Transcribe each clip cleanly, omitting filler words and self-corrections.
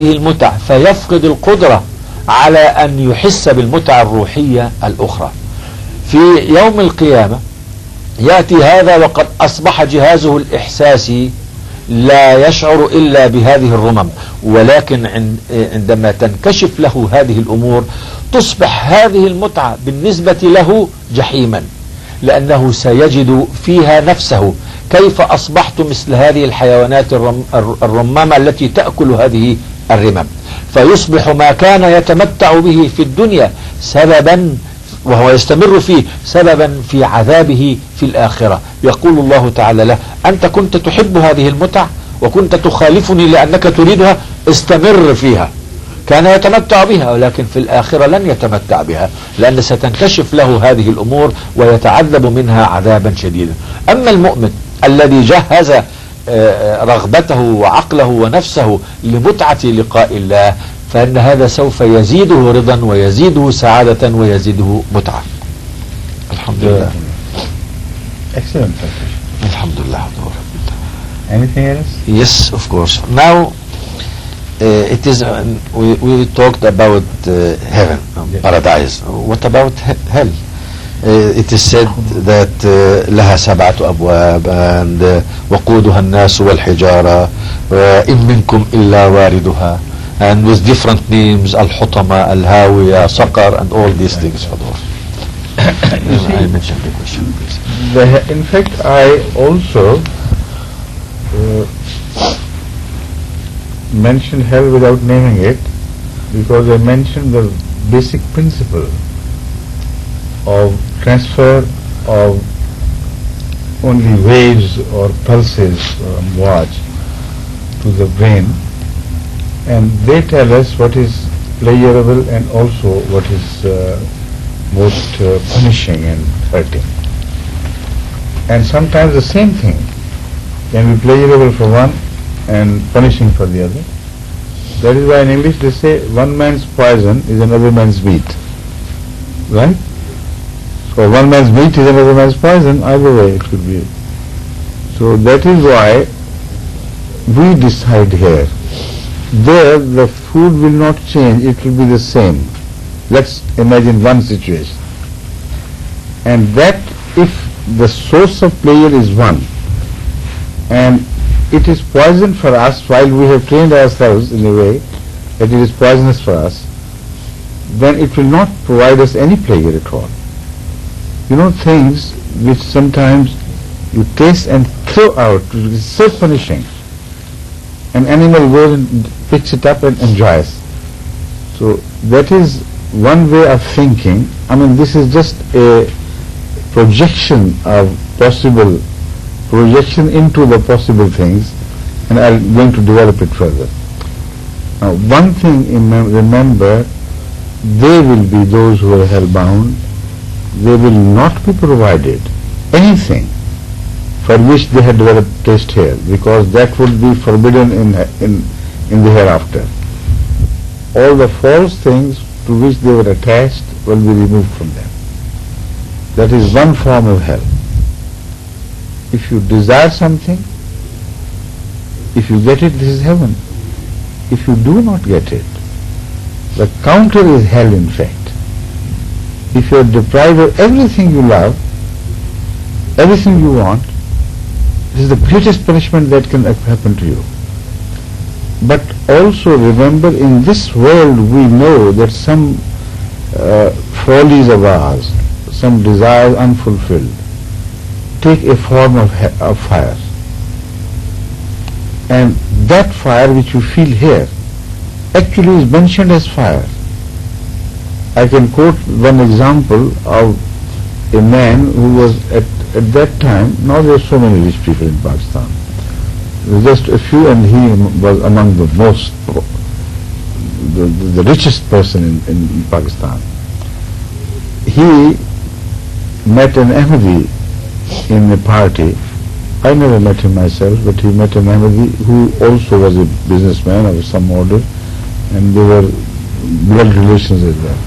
المتع فيفقد القدرة على أن يحس بالمتعة الروحية الأخرى. في يوم القيامة يأتي هذا وقد أصبح جهازه الإحساسي لا يشعر إلا بهذه الرمم، ولكن عندما تنكشف له هذه الأمور تصبح هذه المتعة بالنسبة له جحيما، لأنه سيجد فيها نفسه كيف أصبحت مثل هذه الحيوانات الرمامة التي تأكل هذه الرمم، فيصبح ما كان يتمتع به في الدنيا سببا، وهو يستمر فيه، سببا في عذابه في الآخرة. يقول الله تعالى له: أنت كنت تحب هذه المتع وكنت تخالفني لأنك تريدها، استمر فيها. كان يتمتع بها، ولكن في الآخرة لن يتمتع بها، لأن ستنكشف له هذه الأمور ويتعذب منها عذابا شديدا. أما المؤمن الذي جهز رغبته وعقله ونفسه لمتعة لقاء الله، فإن هذا سوف يزيده رضا ويزيده سعادة ويزيده متعة. الحمد لله. Excellent. الحمد لله. Anything else? Yes, of course. Now it is we talked about heaven, paradise. What about hell? It is said that لها 7 أبواب and وقودها الناس والحجارة إن منكم إلا واردها, and with different names, الحطمة, الهاوية, سقر, and all these things. I mentioned the question, please. In fact, I also mentioned hell without naming it, because I mentioned the basic principle of transfer of only waves or pulses or watch to the brain, and they tell us what is pleasurable and also what is most punishing and hurting. And sometimes the same thing can be pleasurable for one and punishing for the other. That is why in English they say one man's poison is another man's meat. Right? So one man's meat is another man's poison, either way it could be. So that is why we decide here. There the food will not change, it will be the same. Let's imagine one situation. And that if the source of pleasure is one, and it is poison for us while we have trained ourselves in a way that it is poisonous for us, then it will not provide us any pleasure at all. You know, things which sometimes you taste and throw out, it is so punishing. An animal goes and picks it up and enjoys. So that is one way of thinking. I mean, this is just a projection of possible, projection into the possible things, and I'm going to develop it further. Now, one thing remember, they will be those who are hell-bound. They will not be provided anything for which they had developed taste here, because that would be forbidden in the hereafter. All the false things to which they were attached will be removed from them. That is one form of hell. If you desire something, if you get it, this is heaven. If you do not get it, the counter is hell in fact. If you are deprived of everything you love, everything you want, this is the greatest punishment that can happen to you. But also remember, in this world we know that some follies of ours, some desires unfulfilled, take a form of fire. And that fire which you feel here actually is mentioned as fire. I can quote one example of a man who was at that time, now there are so many rich people in Pakistan. There were just a few, and he was among the most, the richest person in Pakistan. He met an Ahmadi in a party. I never met him myself, but he met an Ahmadi who also was a businessman of some order, and they were blood relations as well.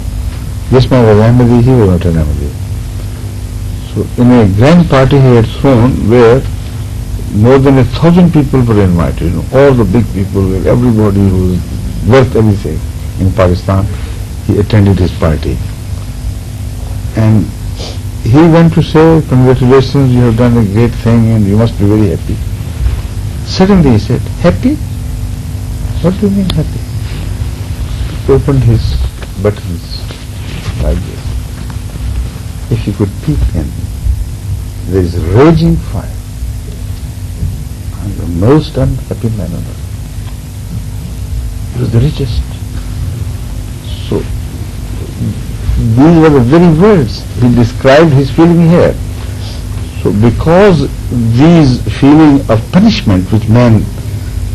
This man was Ahmadi, he was not an Ahmadi. So in a grand party he had thrown where more than 1,000 people were invited, all the big people, everybody who was worth everything in Pakistan. He attended his party. And he went to say, congratulations, you have done a great thing and you must be very happy. Suddenly he said, happy? What do you mean happy? He opened his buttons like this. If you could peek in, there is raging fire. I'm the most unhappy man on earth. He was the richest. So, these were the very words he described his feeling here. So because these feeling of punishment which man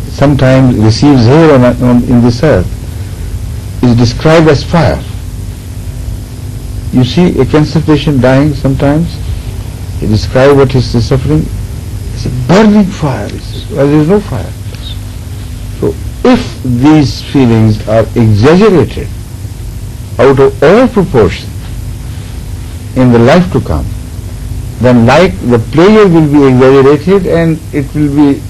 sometimes receives here in this earth is described as fire. You see a cancer patient dying sometimes, he describes what is the suffering. It's a burning fire. Well, there is no fire. So if these feelings are exaggerated out of all proportion in the life to come, then like the pleasure will be exaggerated and it will be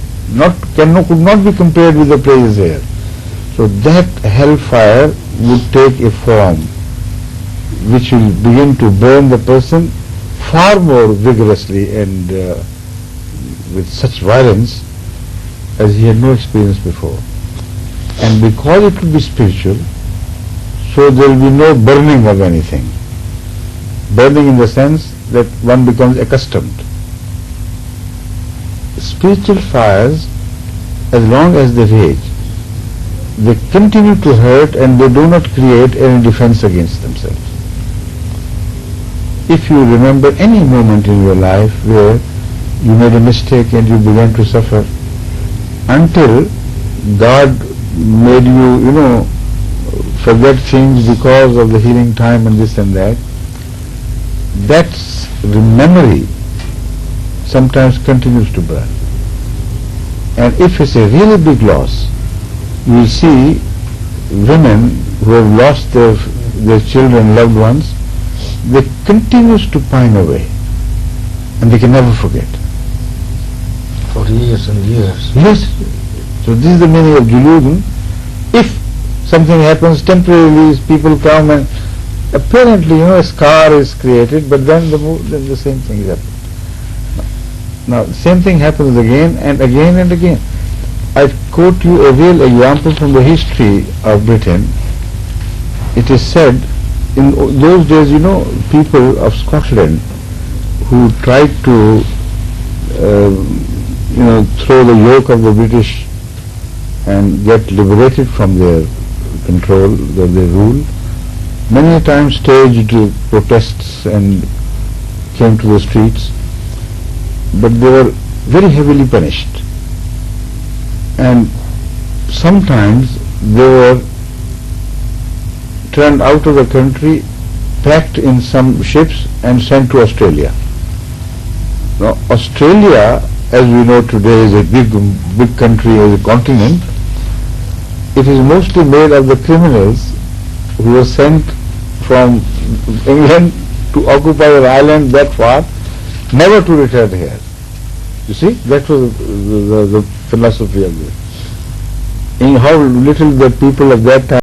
could not be compared with the pleasures here. So that hellfire would take a form which will begin to burn the person far more vigorously and with such violence as he had no experience before. And because it will be spiritual, so there will be no burning of anything. Burning in the sense that one becomes accustomed. Spiritual fires, as long as they rage, they continue to hurt and they do not create any defense against themselves. If you remember any moment in your life where you made a mistake and you began to suffer, until God made you, forget things because of the healing time and this and that, the memory sometimes continues to burn. And if it's a really big loss, you will see women who have lost their children, loved ones, they continues to pine away and they can never forget. For years and years. Yes. So this is the meaning of Juludun. If something happens temporarily, people come and apparently, a scar is created, but then the same thing is happening. Now, same thing happens again and again and again. I quote you a real example from the history of Britain. It is said, in those days, people of Scotland who tried to, throw the yoke of the British and get liberated from their control, their rule, many a time staged protests and came to the streets, but they were very heavily punished. And sometimes they were turned out of the country, packed in some ships and sent to Australia. Now, Australia, as we know today, is a big country, as a continent. It is mostly made of the criminals who were sent from England to occupy an island that far, never to return here. You see, that was the philosophy of this. In how little the people of that time